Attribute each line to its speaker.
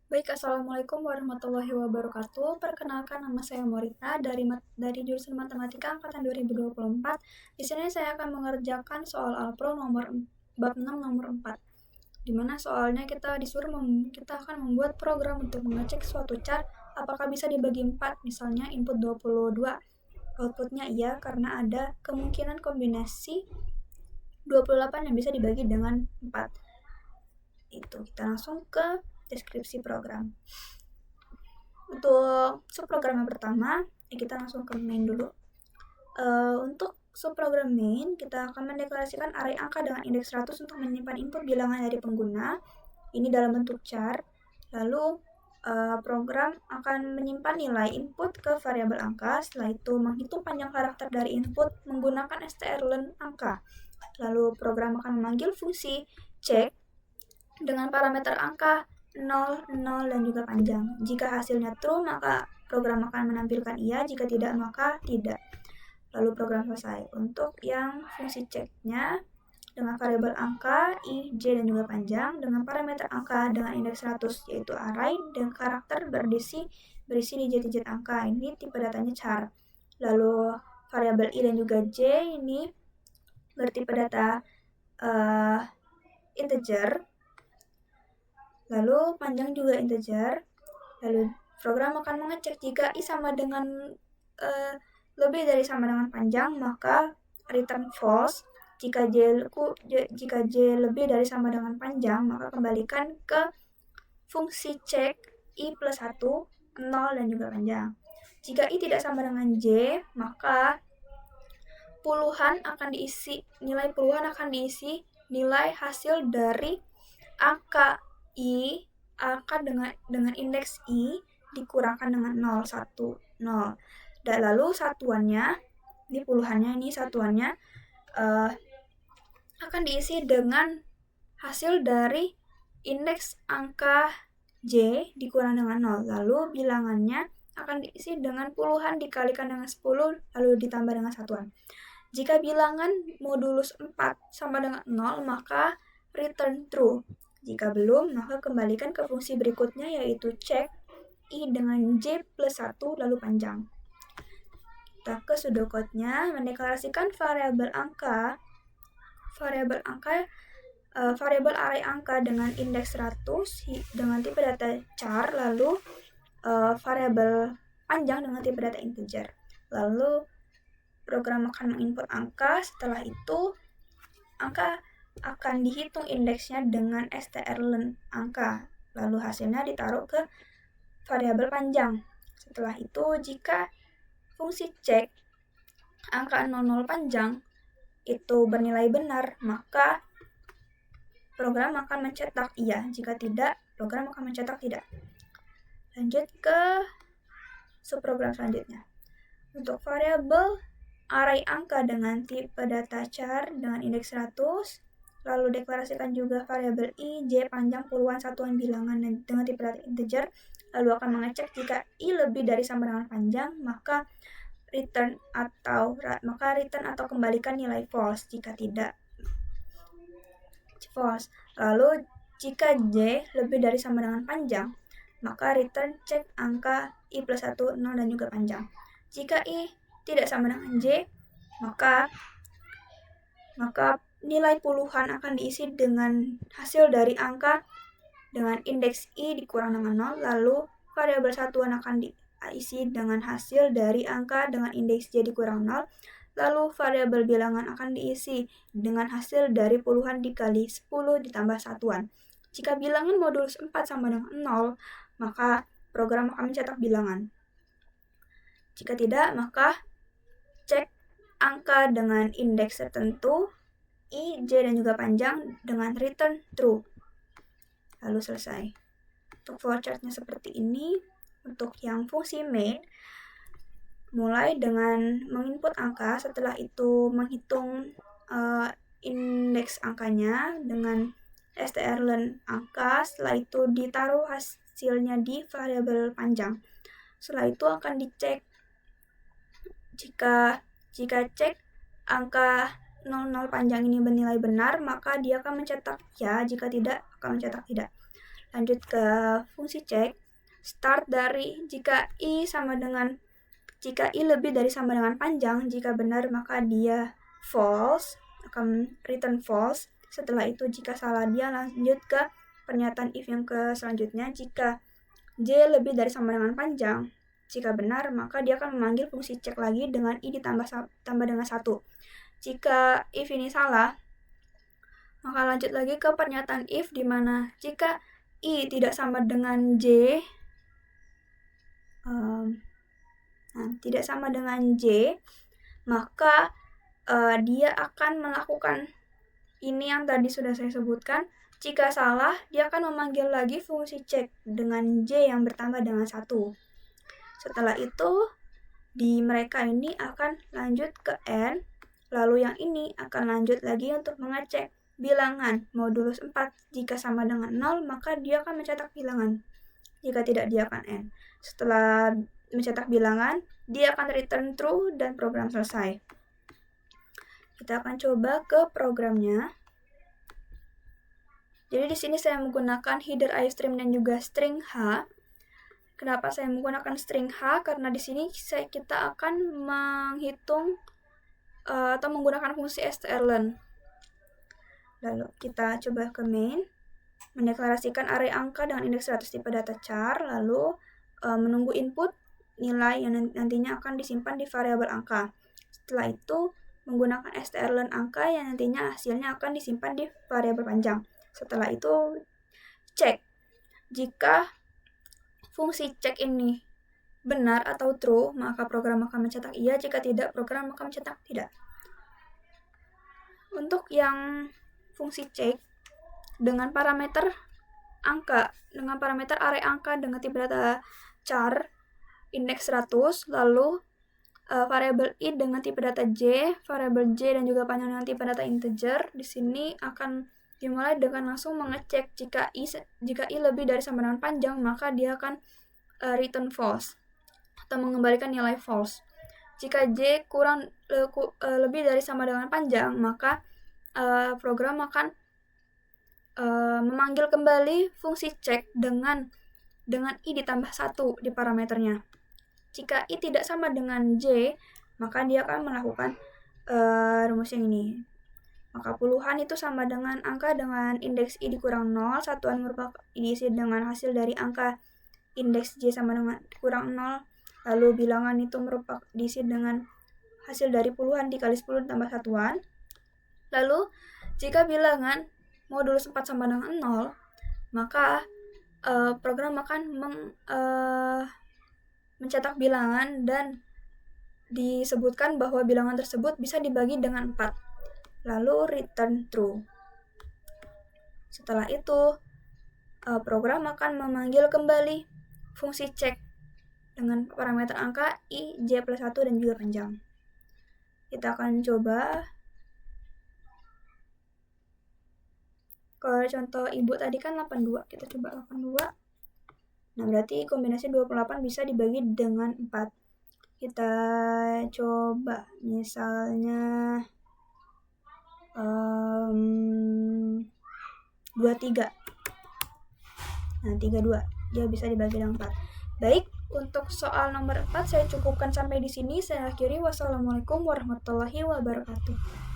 Speaker 1: Baik, Assalamualaikum warahmatullahi wabarakatuh. Perkenalkan, nama saya Morita dari jurusan Matematika angkatan 2024. Di sini saya akan mengerjakan soal Alpro bab 6 nomor 4. Di mana soalnya kita akan membuat program untuk mengecek suatu chart apakah bisa dibagi 4, misalnya input 22. Outputnya iya karena ada kemungkinan kombinasi 28 yang bisa dibagi dengan 4. Itu kita langsung ke deskripsi program. Untuk subprogram yang pertama, kita langsung ke main dulu. Untuk subprogram main, kita akan mendeklarasikan array angka dengan indeks 100 untuk menyimpan input bilangan dari pengguna. Ini dalam bentuk char. Lalu program akan menyimpan nilai input ke variabel angka. Setelah itu menghitung panjang karakter dari input menggunakan strlen angka. Lalu program akan memanggil fungsi check dengan parameter angka 0, 0, dan juga panjang. Jika hasilnya true, maka program akan menampilkan iya, jika tidak, maka tidak. Lalu program selesai. Untuk yang fungsi check-nya, dengan variabel angka, i, j, dan juga panjang, dengan parameter angka dengan indeks 100, yaitu array, dan karakter berisi digit-digit angka. Ini tipe datanya char. Lalu variabel i dan juga j ini bertipe data integer. Lalu panjang juga integer. Lalu program akan mengecek jika i sama dengan lebih dari sama dengan panjang, maka return false. Jika j lebih dari sama dengan panjang, maka kembalikan ke fungsi check i plus 1, 0, dan juga panjang. Jika i tidak sama dengan j, maka nilai puluhan akan diisi nilai hasil dari angka dengan indeks i dikurangkan dengan 0, 1, 0. Dan lalu satuannya, di puluhannya ini satuannya akan diisi dengan hasil dari indeks angka j dikurang dengan 0. Lalu bilangannya akan diisi dengan puluhan dikalikan dengan 10, lalu ditambah dengan satuan. Jika bilangan modulus 4 sama dengan 0, maka return true. Jika belum, maka kembalikan ke fungsi berikutnya, yaitu check i dengan j plus 1 lalu panjang. Kita ke pseudocode-nya, mendeklarasikan variabel array angka dengan indeks 100 dengan tipe data char, lalu variabel panjang dengan tipe data integer. Lalu program akan menginput angka. Setelah itu angka akan dihitung indeksnya dengan strlen angka, lalu hasilnya ditaruh ke variabel panjang. Setelah itu jika fungsi check angka 00 panjang itu bernilai benar, maka program akan mencetak iya. Jika tidak, program akan mencetak tidak. Lanjut ke subprogram selanjutnya. Untuk variabel array angka dengan tipe data char dengan indeks 100, lalu deklarasikan juga variabel i, j, panjang, puluhan, satuan bilangan dengan tipe data integer, lalu akan mengecek jika i lebih dari sama dengan panjang, maka return atau kembalikan nilai false. Jika tidak, false. Lalu jika j lebih dari sama dengan panjang, maka return cek angka i plus 1, 0, dan juga panjang. Jika i tidak sama dengan j, maka nilai puluhan akan diisi dengan hasil dari angka dengan indeks i dikurang dengan 0, lalu variabel satuan akan diisi dengan hasil dari angka dengan indeks j dikurang 0, lalu variabel bilangan akan diisi dengan hasil dari puluhan dikali 10 ditambah satuan. Jika bilangan modulus 4 sama dengan 0, maka program akan mencetak bilangan. Jika tidak, maka cek angka dengan indeks tertentu, i, j, dan juga panjang dengan return true. Lalu selesai. Untuk flowchartnya seperti ini. Untuk yang fungsi main, mulai dengan menginput angka, setelah itu menghitung indeks angkanya dengan strlen angka, setelah itu ditaruh hasilnya di variabel panjang. Setelah itu akan dicek jika cek angka 00 panjang ini bernilai benar, maka dia akan mencetak ya, jika tidak akan mencetak tidak. Lanjut ke fungsi cek. Start dari jika i lebih dari sama dengan panjang, jika benar maka dia false, akan return false. Setelah itu jika salah dia lanjut ke pernyataan if yang ke selanjutnya. Jika j lebih dari sama dengan panjang, jika benar maka dia akan memanggil fungsi cek lagi dengan i ditambah dengan 1. Jika if ini salah, maka lanjut lagi ke pernyataan if di mana jika i tidak sama dengan j, tidak sama dengan j, maka dia akan melakukan ini yang tadi sudah saya sebutkan. Jika salah, dia akan memanggil lagi fungsi cek dengan j yang bertambah dengan 1. Setelah itu, di mereka ini akan lanjut ke n, lalu yang ini akan lanjut lagi untuk mengecek bilangan modulus 4. Jika sama dengan 0, maka dia akan mencetak bilangan. Jika tidak, dia akan n. Setelah mencetak bilangan, dia akan return true dan program selesai. Kita akan coba ke programnya. Jadi di sini saya menggunakan header iostream dan juga string h. Kenapa saya menggunakan string h? Karena di sini kita akan menghitung atau menggunakan fungsi strlen. Lalu kita coba ke main, mendeklarasikan array angka dengan indeks 100 tipe data char, lalu menunggu input nilai yang nantinya akan disimpan di variabel angka. Setelah itu menggunakan strlen angka yang nantinya hasilnya akan disimpan di variabel panjang. Setelah itu cek jika fungsi cek ini benar atau true, maka program akan mencetak iya. Jika tidak, program akan mencetak tidak. Untuk yang fungsi cek dengan parameter angka, dengan parameter array angka dengan tipe data char indeks 100, lalu variabel i dengan tipe data j, variabel j dan juga panjang dengan tipe data integer. Di sini akan dimulai dengan langsung mengecek jika i lebih dari sama dengan panjang, maka dia akan return false atau mengembalikan nilai false. Jika j lebih dari sama dengan panjang, maka program akan memanggil kembali fungsi cek dengan i ditambah 1 di parameternya. Jika i tidak sama dengan j, maka dia akan melakukan rumus yang ini. Maka puluhan itu sama dengan angka dengan indeks i dikurang 0, satuan merupakan diisi dengan hasil dari angka indeks j sama dengan kurang 0, lalu bilangan itu merupakan diisi dengan hasil dari puluhan dikali 10 ditambah satuan. Lalu jika bilangan modulus 4 sama dengan 0, maka program akan mencetak bilangan dan disebutkan bahwa bilangan tersebut bisa dibagi dengan 4. Lalu return true. Setelah itu, program akan memanggil kembali fungsi cek dengan parameter angka i, j plus 1 dan juga panjang. Kita akan coba. Kalau contoh ibu tadi kan 82, kita coba 82. Nah, berarti kombinasi 28 bisa dibagi dengan 4. Kita coba misalnya 23. Nah, 32. Dia bisa dibagi dengan 4. Baik, untuk soal nomor 4 saya cukupkan sampai di sini. Saya akhiri. Wassalamualaikum warahmatullahi wabarakatuh.